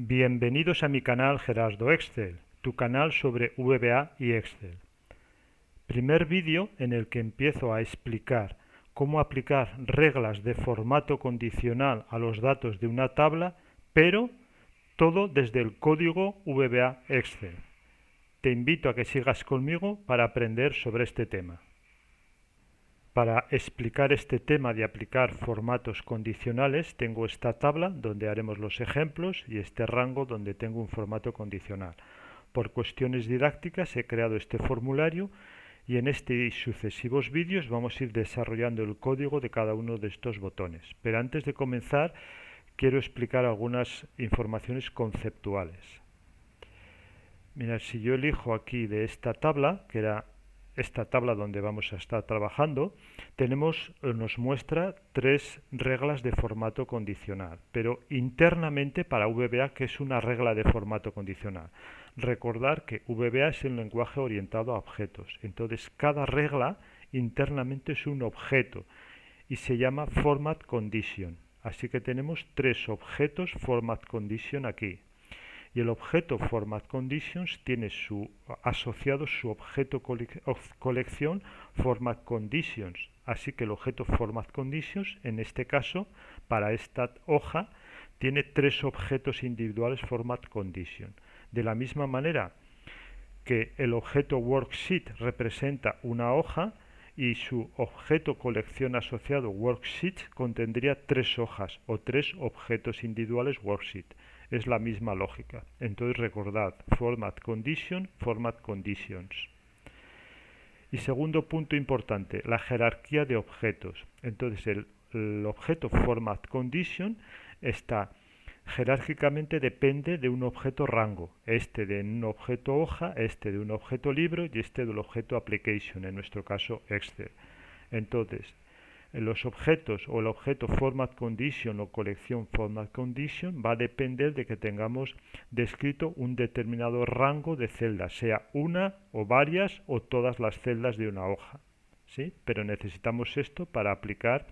Bienvenidos a mi canal Gerardo Excel, tu canal sobre VBA y Excel. Primer vídeo en el que empiezo a explicar cómo aplicar reglas de formato condicional a los datos de una tabla, pero todo desde el código VBA Excel. Te invito a que sigas conmigo para aprender sobre este tema. Para explicar este tema de aplicar formatos condicionales tengo esta tabla donde haremos los ejemplos y este rango donde tengo un formato condicional. Por cuestiones didácticas he creado este formulario y en este y sucesivos vídeos vamos a ir desarrollando el código de cada uno de estos botones. Pero antes de comenzar quiero explicar algunas informaciones conceptuales. Mirad, si yo elijo aquí de esta tabla, que era esta tabla donde vamos a estar trabajando, nos muestra tres reglas de formato condicional, pero internamente para VBA, ¿qué es una regla de formato condicional? Recordar que VBA es un lenguaje orientado a objetos, entonces cada regla internamente es un objeto y se llama format condition. Así que tenemos tres objetos format condition aquí. Y el objeto format conditions tiene asociado su objeto colección format conditions. Así que el objeto format conditions, en este caso, para esta hoja, tiene tres objetos individuales format condition. De la misma manera que el objeto worksheet representa una hoja y su objeto colección asociado worksheet contendría tres hojas o tres objetos individuales worksheet. Es la misma lógica. Entonces recordad, format condition, format conditions. Y segundo punto importante, la jerarquía de objetos. Entonces el objeto format condition está jerárquicamente depende de un objeto rango, este de un objeto hoja, este de un objeto libro y este del objeto application, en nuestro caso Excel. Entonces, los objetos o el objeto format condition o colección format condition va a depender de que tengamos descrito un determinado rango de celdas, sea una o varias o todas las celdas de una hoja, ¿sí? Pero necesitamos esto para aplicar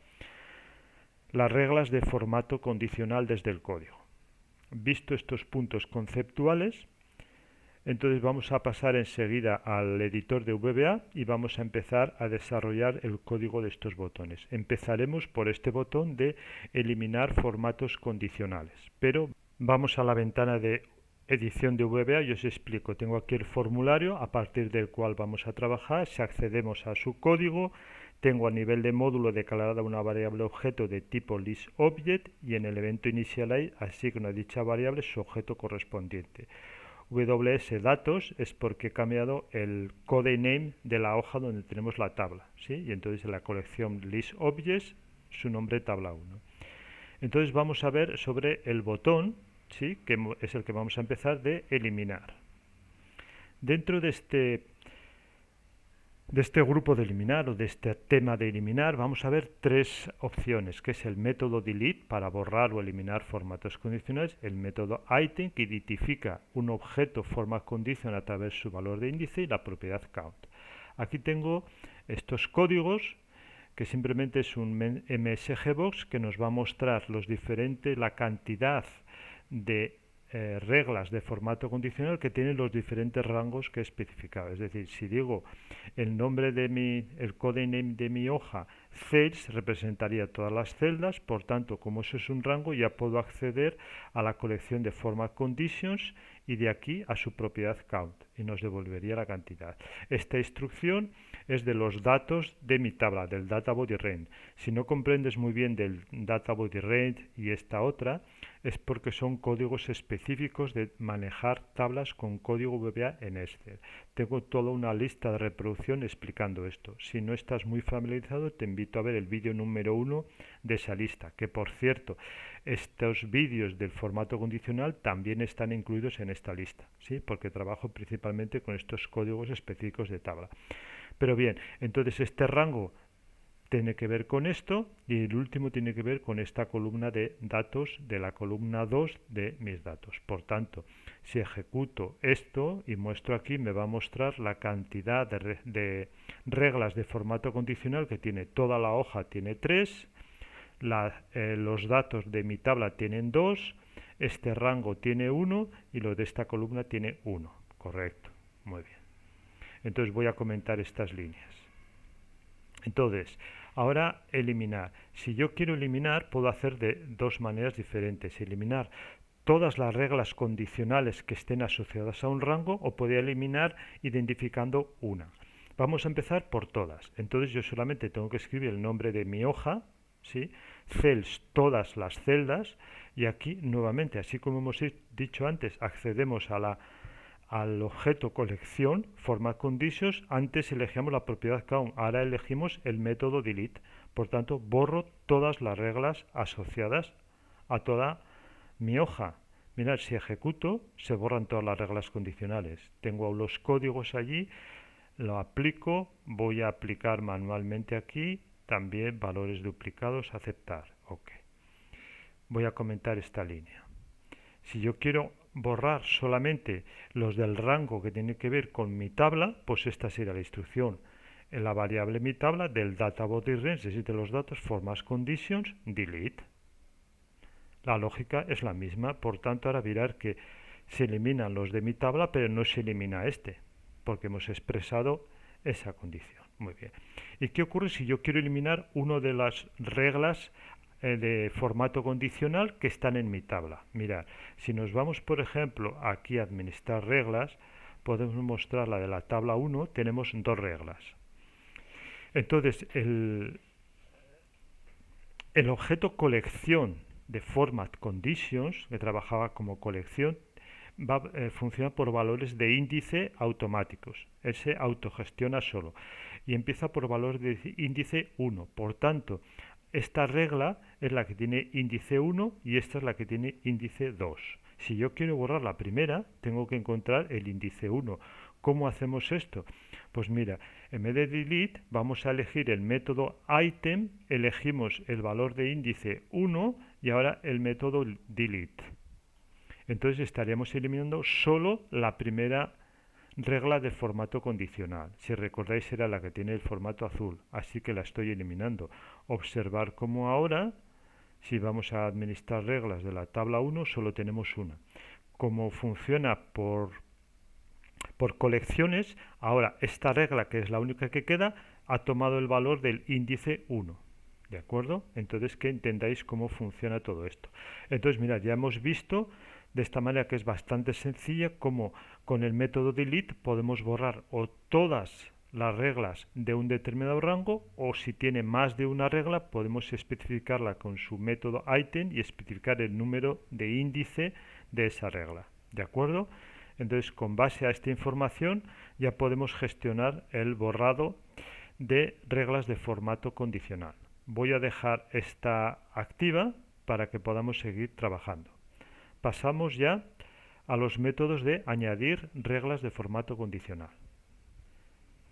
las reglas de formato condicional desde el código. Visto estos puntos conceptuales, entonces vamos a pasar enseguida al editor de VBA y vamos a empezar a desarrollar el código de estos botones. Empezaremos por este botón de eliminar formatos condicionales, pero vamos a la ventana de edición de VBA y os explico. Tengo aquí el formulario a partir del cual vamos a trabajar. Si accedemos a su código, tengo a nivel de módulo declarada una variable objeto de tipo listObject y en el evento initialize asigno a dicha variable su objeto correspondiente. WS datos es porque he cambiado el codename de la hoja donde tenemos la tabla, ¿sí? Y entonces en la colección listObjects su nombre tabla 1. Entonces vamos a ver sobre el botón, ¿sí? Que es el que vamos a empezar de eliminar. Dentro de este grupo de eliminar o de este tema de eliminar vamos a ver tres opciones, que es el método delete para borrar o eliminar formatos condicionales, el método item que identifica un objeto format condition a través de su valor de índice y la propiedad count. Aquí tengo estos códigos que simplemente es un MSG box que nos va a mostrar la cantidad de reglas de formato condicional que tienen los diferentes rangos que he especificado. Es decir, si digo el nombre el codename de mi hoja cells representaría todas las celdas, por tanto, como eso es un rango, ya puedo acceder a la colección de format conditions y de aquí a su propiedad count y nos devolvería la cantidad. Esta instrucción es de los datos de mi tabla, del data body range. Si no comprendes muy bien del data body range y esta otra, es porque son códigos específicos de manejar tablas con código VBA en Excel. Tengo toda una lista de reproducción explicando esto. Si no estás muy familiarizado, te invito a ver el vídeo número 1 de esa lista, que por cierto, estos vídeos del formato condicional también están incluidos en esta lista, ¿sí? Porque trabajo principalmente con estos códigos específicos de tabla. Pero bien, entonces este rango tiene que ver con esto y el último tiene que ver con esta columna de datos de la columna 2 de mis datos. Por tanto, si ejecuto esto y muestro aquí, me va a mostrar la cantidad de reglas de formato condicional que tiene toda la hoja, tiene 3, los datos de mi tabla tienen 2, este rango tiene 1 y lo de esta columna tiene 1. Correcto, muy bien. Entonces voy a comentar estas líneas. Entonces, ahora eliminar. Si yo quiero eliminar, puedo hacer de dos maneras diferentes. Eliminar todas las reglas condicionales que estén asociadas a un rango o podría eliminar identificando una. Vamos a empezar por todas. Entonces yo solamente tengo que escribir el nombre de mi hoja, ¿sí? Cells, todas las celdas, y aquí nuevamente, así como hemos dicho antes, accedemos al objeto colección, format conditions. Antes elegíamos la propiedad count, ahora elegimos el método delete. Por tanto, borro todas las reglas asociadas a toda mi hoja. Mirad, si ejecuto, se borran todas las reglas condicionales. Tengo los códigos allí, lo aplico, voy a aplicar manualmente aquí, también valores duplicados, aceptar. OK. Voy a comentar esta línea. Si yo quiero borrar solamente los del rango que tiene que ver con mi tabla, pues esta será la instrucción. En la variable mi tabla del data body range, es decir, de los datos, formas conditions, delete. La lógica es la misma, por tanto ahora mirar que se eliminan los de mi tabla, pero no se elimina este, porque hemos expresado esa condición. Muy bien. ¿Y qué ocurre si yo quiero eliminar una de las reglas de formato condicional que están en mi tabla? Mirad, si nos vamos, por ejemplo, aquí a administrar reglas, podemos mostrar la de la tabla 1, tenemos dos reglas. Entonces, el objeto colección de format conditions, que trabajaba como colección, funciona por valores de índice automáticos. Él se autogestiona solo y empieza por valores de índice 1. Por tanto, esta regla es la que tiene índice 1 y esta es la que tiene índice 2. Si yo quiero borrar la primera, tengo que encontrar el índice 1. ¿Cómo hacemos esto? Pues mira, en vez de delete vamos a elegir el método item, elegimos el valor de índice 1 y ahora el método delete. Entonces estaríamos eliminando solo la primera regla de formato condicional. Si recordáis era la que tiene el formato azul, así que la estoy eliminando. Observar cómo ahora, si vamos a administrar reglas de la tabla 1, solo tenemos una. Como funciona por colecciones, ahora esta regla, que es la única que queda, ha tomado el valor del índice 1. ¿De acuerdo? Entonces que entendáis cómo funciona todo esto. Entonces, mirad, ya hemos visto de esta manera, que es bastante sencilla, como con el método delete podemos borrar o todas las reglas de un determinado rango, o si tiene más de una regla podemos especificarla con su método item y especificar el número de índice de esa regla. ¿De acuerdo? Entonces, con base a esta información ya podemos gestionar el borrado de reglas de formato condicional. Voy a dejar esta activa para que podamos seguir trabajando. Pasamos ya a los métodos de añadir reglas de formato condicional.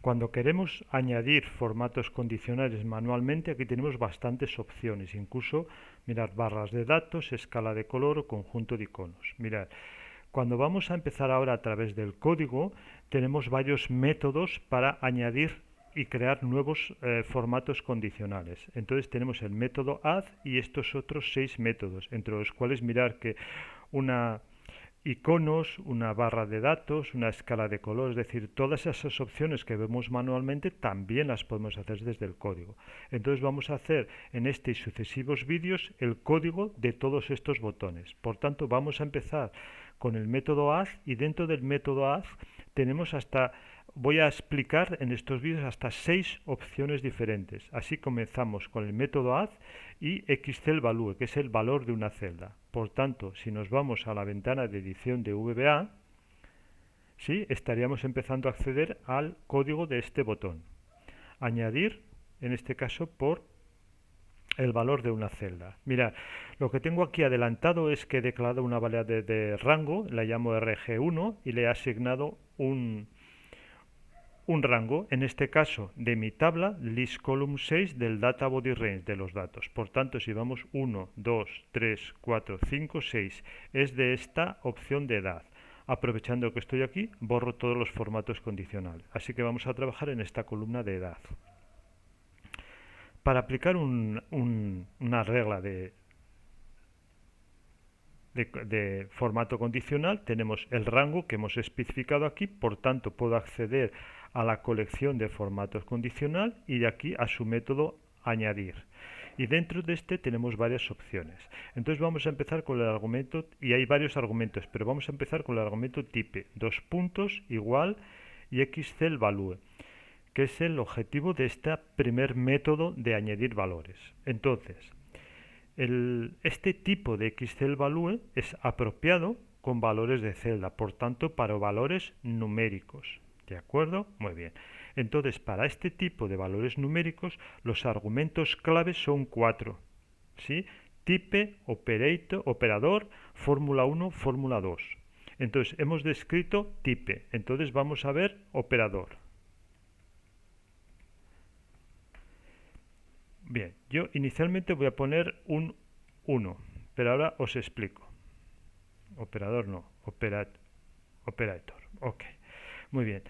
Cuando queremos añadir formatos condicionales manualmente, aquí tenemos bastantes opciones, incluso mirad, barras de datos, escala de color o conjunto de iconos. Mirad, cuando vamos a empezar ahora a través del código, tenemos varios métodos para añadir y crear nuevos formatos condicionales. Entonces tenemos el método add y estos otros 6 métodos, entre los cuales mirar que una iconos, una barra de datos, una escala de color, es decir, todas esas opciones que vemos manualmente también las podemos hacer desde el código. Entonces vamos a hacer en este y sucesivos vídeos el código de todos estos botones. Por tanto, vamos a empezar con el método add y dentro del método add tenemos voy a explicar en estos vídeos hasta 6 opciones diferentes. Así comenzamos con el método add y xCellValue, que es el valor de una celda. Por tanto, si nos vamos a la ventana de edición de VBA, ¿sí?, estaríamos empezando a acceder al código de este botón. Añadir, en este caso, por el valor de una celda. Mirad, lo que tengo aquí adelantado es que he declarado una variable de rango, la llamo rg1 y le he asignado un rango, en este caso de mi tabla list column 6 del data body range de los datos. Por tanto, si vamos 1, 2, 3, 4, 5, 6, es de esta opción de edad. Aprovechando que estoy aquí, borro todos los formatos condicionales. Así que vamos a trabajar en esta columna de edad. Para aplicar una regla de de formato condicional tenemos el rango que hemos especificado aquí, por tanto puedo acceder a la colección de formatos condicional y de aquí a su método añadir. Y dentro de este tenemos varias opciones. Entonces vamos a empezar con el argumento, y hay varios argumentos, pero vamos a empezar con el argumento type, dos puntos, igual y xcelValue, que es el objetivo de este primer método de añadir valores. Entonces, este tipo de xcelValue es apropiado con valores de celda, por tanto para valores numéricos. ¿De acuerdo? Muy bien. Entonces, para este tipo de valores numéricos, los argumentos claves son 4. ¿Sí? Type, operador, fórmula 1, fórmula 2. Entonces, hemos descrito type. Entonces, vamos a ver operador. Bien, yo inicialmente voy a poner un 1, pero ahora os explico. Operador no, operator. Ok, muy bien.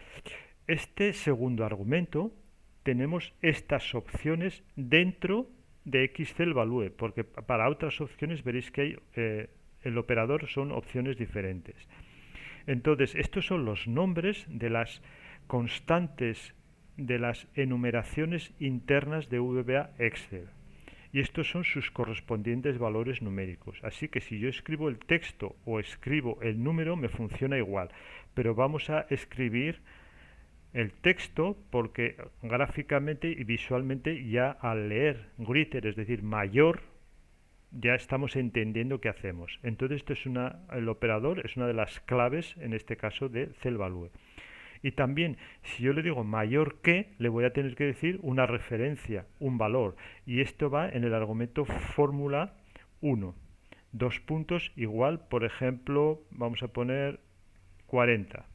Este segundo argumento tenemos estas opciones dentro de xcelValue, porque para otras opciones veréis que hay, el operador son opciones diferentes. Entonces, estos son los nombres de las constantes de las enumeraciones internas de VBA Excel. Y estos son sus correspondientes valores numéricos. Así que si yo escribo el texto o escribo el número, me funciona igual. Pero vamos a escribir el texto porque gráficamente y visualmente ya al leer greater, es decir, mayor, ya estamos entendiendo qué hacemos. Entonces esto es el operador es una de las claves en este caso de celValue. Y también, si yo le digo mayor que, le voy a tener que decir una referencia, un valor. Y esto va en el argumento fórmula 1. Dos puntos igual, por ejemplo, vamos a poner 40.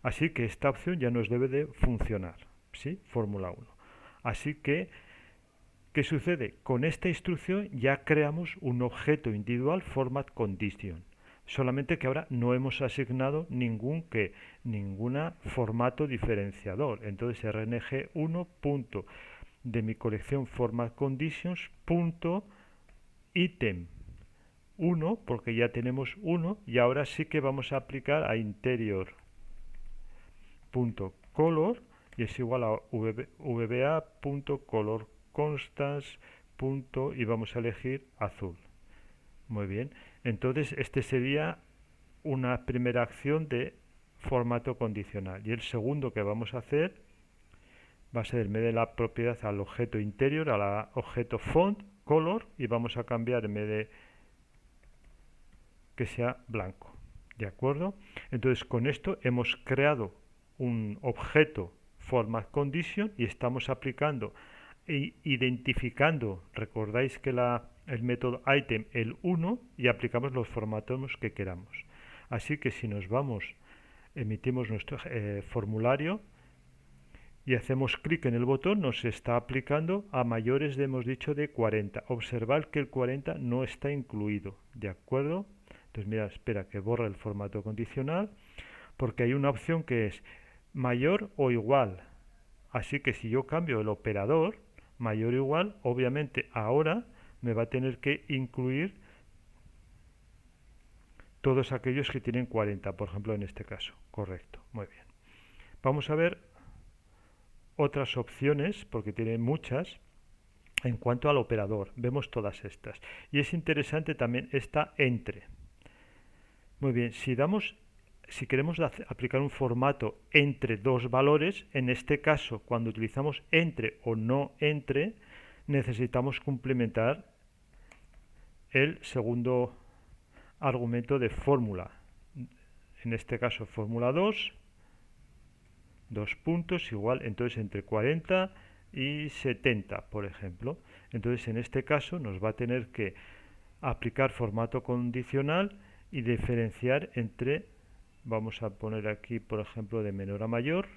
Así que esta opción ya nos debe de funcionar. ¿Sí? Fórmula 1. Así que, ¿qué sucede? Con esta instrucción ya creamos un objeto individual format condition. Solamente que ahora no hemos asignado ningún formato diferenciador. Entonces rng1 punto de mi colección format conditions punto item 1, porque ya tenemos 1, y ahora sí que vamos a aplicar a interior punto color y es igual a vba punto color constants punto y vamos a elegir azul. Muy bien, entonces este sería una primera acción de formato condicional. Y el segundo que vamos a hacer va a ser en vez de la propiedad al objeto interior, al objeto font, color, y vamos a cambiar en vez de que sea blanco. ¿De acuerdo? Entonces con esto hemos creado un objeto format condition y estamos aplicando e identificando, recordáis que el método item, el 1, y aplicamos los formatos que queramos. Así que si nos vamos, emitimos nuestro formulario y hacemos clic en el botón, nos está aplicando a mayores de, hemos dicho, de 40. Observad que el 40 no está incluido, ¿de acuerdo? Entonces mira, espera que borre el formato condicional, porque hay una opción que es mayor o igual. Así que si yo cambio el operador, mayor o igual, obviamente ahora me va a tener que incluir todos aquellos que tienen 40, por ejemplo en este caso. Correcto, muy bien. Vamos a ver otras opciones, porque tiene muchas, en cuanto al operador. Vemos todas estas. Y es interesante también esta entre. Muy bien, si queremos aplicar un formato entre dos valores, en este caso, cuando utilizamos entre o no entre, necesitamos complementar el segundo argumento de fórmula. En este caso, fórmula 2, dos puntos igual, entonces entre 40 y 70, por ejemplo. Entonces, en este caso, nos va a tener que aplicar formato condicional y diferenciar entre, vamos a poner aquí, por ejemplo, de menor a mayor,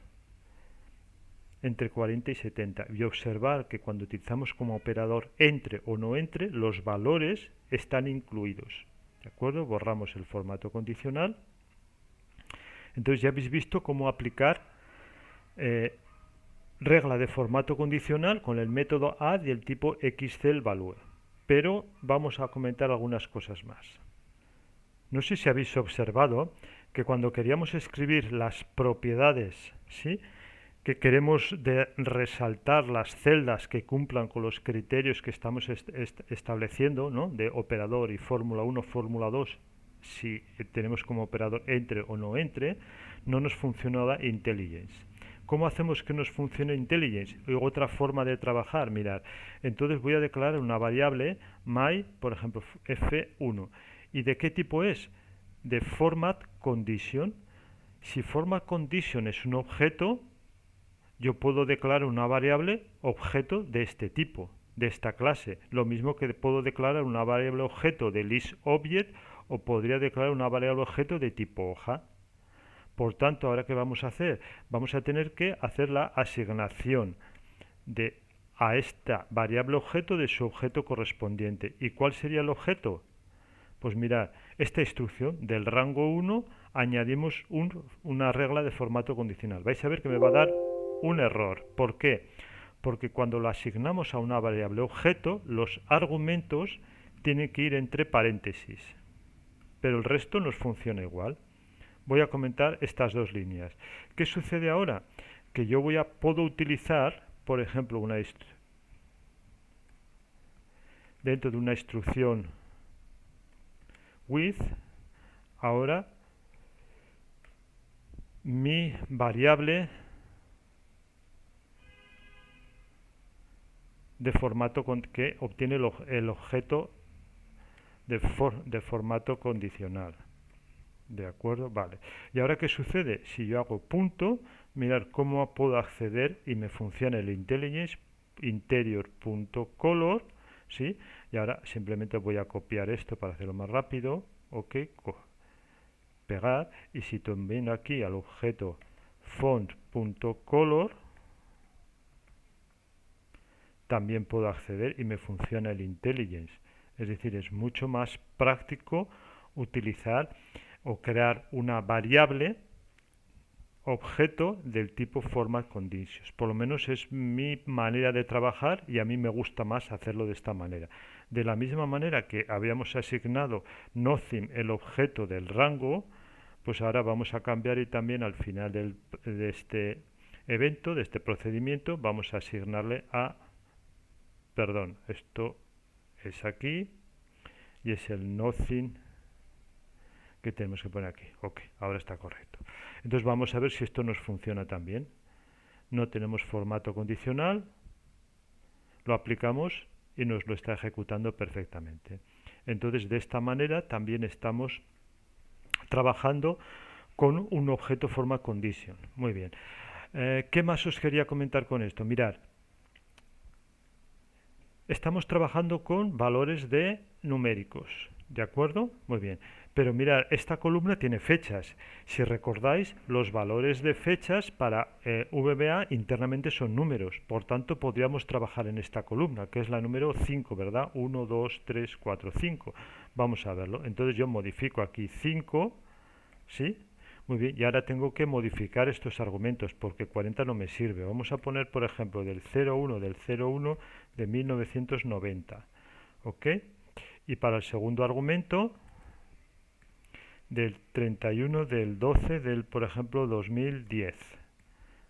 entre 40 y 70. Y observar que cuando utilizamos como operador entre o no entre, los valores están incluidos. ¿De acuerdo? Borramos el formato condicional. Entonces ya habéis visto cómo aplicar regla de formato condicional con el método add y el tipo xcelValue. Pero vamos a comentar algunas cosas más. No sé si habéis observado que cuando queríamos escribir las propiedades, ¿sí?, que queremos resaltar las celdas que cumplan con los criterios que estamos estableciendo, ¿no?, de operador y fórmula 1, fórmula 2, si tenemos como operador entre o no entre, no nos funcionaba IntelliGence. ¿Cómo hacemos que nos funcione IntelliGence? Otra forma de trabajar, mirad. Entonces voy a declarar una variable my, por ejemplo, f1. ¿Y de qué tipo es? De format condition. Si format condition es un objeto, yo puedo declarar una variable objeto de este tipo, de esta clase. Lo mismo que puedo declarar una variable objeto de listObject o podría declarar una variable objeto de tipo hoja. Por tanto, ¿ahora qué vamos a hacer? Vamos a tener que hacer la asignación a esta variable objeto de su objeto correspondiente. ¿Y cuál sería el objeto? Pues mirad, esta instrucción del rango 1 añadimos una regla de formato condicional. Vais a ver que me va a dar un error. ¿Por qué? Porque cuando lo asignamos a una variable objeto, los argumentos tienen que ir entre paréntesis, pero el resto nos funciona igual. Voy a comentar estas dos líneas. ¿Qué sucede ahora? Que yo puedo utilizar, por ejemplo, dentro de una instrucción with, ahora mi variable de formato que obtiene el objeto de formato condicional. ¿De acuerdo? Vale. ¿Y ahora qué sucede? Si yo hago punto, mirar cómo puedo acceder y me funciona el IntelliGence interior.color, ¿sí? Y ahora simplemente voy a copiar esto para hacerlo más rápido. Ok, pegar, y si también aquí al objeto font.color, también puedo acceder y me funciona el IntelliGence. Es decir, es mucho más práctico utilizar o crear una variable objeto del tipo format conditions. Por lo menos es mi manera de trabajar y a mí me gusta más hacerlo de esta manera. De la misma manera que habíamos asignado nothing el objeto del rango, pues ahora vamos a cambiar y también al final de este evento, de este procedimiento, vamos a asignarle perdón, esto es aquí y es el nothing que tenemos que poner aquí. Ok, ahora está correcto. Entonces vamos a ver si esto nos funciona también. No tenemos formato condicional, lo aplicamos y nos lo está ejecutando perfectamente. Entonces de esta manera también estamos trabajando con un objeto format condition. Muy bien. ¿Qué más os quería comentar con esto? Mirad, estamos trabajando con valores numéricos, ¿de acuerdo? Muy bien. Pero mirad, esta columna tiene fechas. Si recordáis, los valores de fechas para VBA internamente son números. Por tanto, podríamos trabajar en esta columna, que es la número 5, ¿verdad? 1, 2, 3, 4, 5. Vamos a verlo. Entonces yo modifico aquí 5, ¿sí? Muy bien, y ahora tengo que modificar estos argumentos porque 40 no me sirve. Vamos a poner, por ejemplo, del 01 de 1990. ¿Ok? Y para el segundo argumento, del 31 del 12 del, por ejemplo, 2010.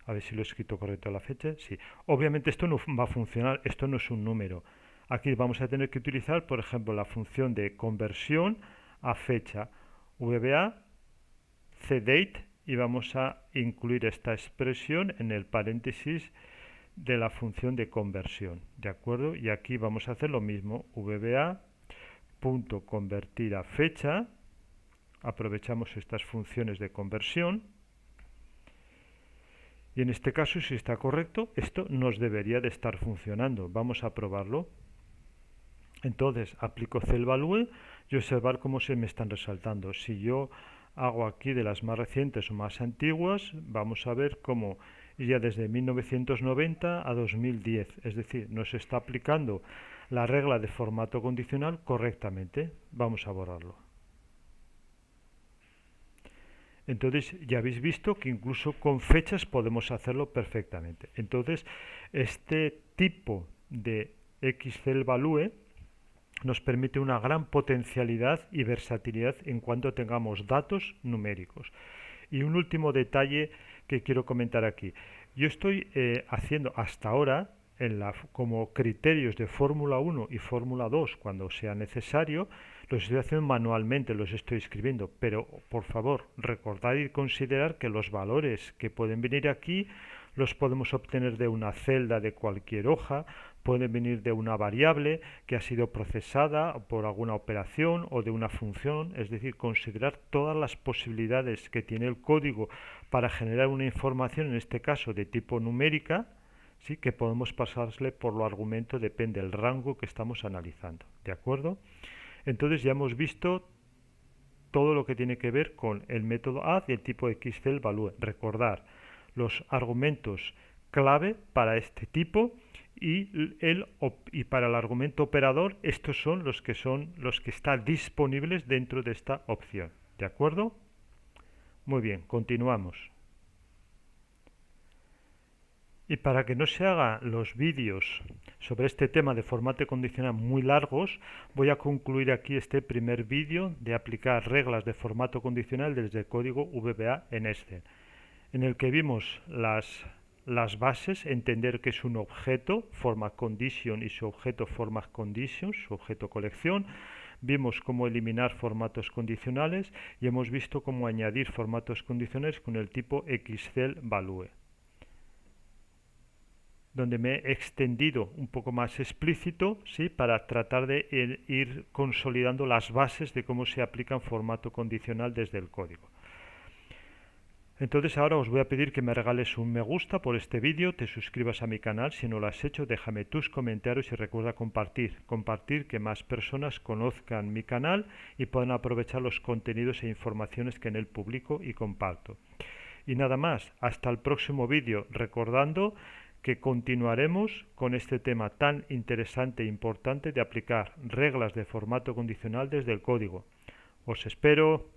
A ver si lo he escrito correcto la fecha. Sí. Obviamente esto no va a funcionar, esto no es un número. Aquí vamos a tener que utilizar, por ejemplo, la función de conversión a fecha. VBA cdate y vamos a incluir esta expresión en el paréntesis de la función de conversión, ¿de acuerdo? Y aquí vamos a hacer lo mismo, VBA.convertir a fecha, aprovechamos estas funciones de conversión y en este caso, si está correcto, esto nos debería de estar funcionando. Vamos a probarlo. Entonces aplico cellValue y observar cómo se me están resaltando. Si yo hago aquí de las más recientes o más antiguas, vamos a ver cómo ya desde 1990 a 2010, es decir, nos está aplicando la regla de formato condicional correctamente. Vamos a borrarlo. Entonces ya habéis visto que incluso con fechas podemos hacerlo perfectamente. Entonces este tipo de xCellValue nos permite una gran potencialidad y versatilidad en cuanto tengamos datos numéricos. Y un último detalle que quiero comentar aquí. Yo estoy haciendo hasta ahora como criterios de Fórmula 1 y Fórmula 2 cuando sea necesario, los estoy haciendo manualmente, los estoy escribiendo, pero por favor recordad y considerar que los valores que pueden venir aquí los podemos obtener de una celda de cualquier hoja, pueden venir de una variable que ha sido procesada por alguna operación o de una función, es decir, considerar todas las posibilidades que tiene el código para generar una información, en este caso de tipo numérica, sí, que podemos pasarle por lo argumento, depende del rango que estamos analizando, ¿de acuerdo? Entonces ya hemos visto todo lo que tiene que ver con el método add y el tipo XCell value. Recordar los argumentos clave para este tipo y para el argumento operador, estos son los que están disponibles dentro de esta opción. ¿De acuerdo? Muy bien, continuamos. Y para que no se hagan los vídeos sobre este tema de formato condicional muy largos, voy a concluir aquí este primer vídeo de aplicar reglas de formato condicional desde el código VBA en Excel, en el que vimos las bases, entender que es un objeto, format condition, y su objeto format conditions, su objeto colección. Vimos cómo eliminar formatos condicionales y hemos visto cómo añadir formatos condicionales con el tipo XCell value, donde me he extendido un poco más explícito, ¿sí?, para tratar de ir consolidando las bases de cómo se aplica en formato condicional desde el código. Entonces ahora os voy a pedir que me regales un me gusta por este vídeo, te suscribas a mi canal, si no lo has hecho déjame tus comentarios y recuerda compartir que más personas conozcan mi canal y puedan aprovechar los contenidos e informaciones que en él publico y comparto. Y nada más, hasta el próximo vídeo, recordando que continuaremos con este tema tan interesante e importante de aplicar reglas de formato condicional desde el código. Os espero.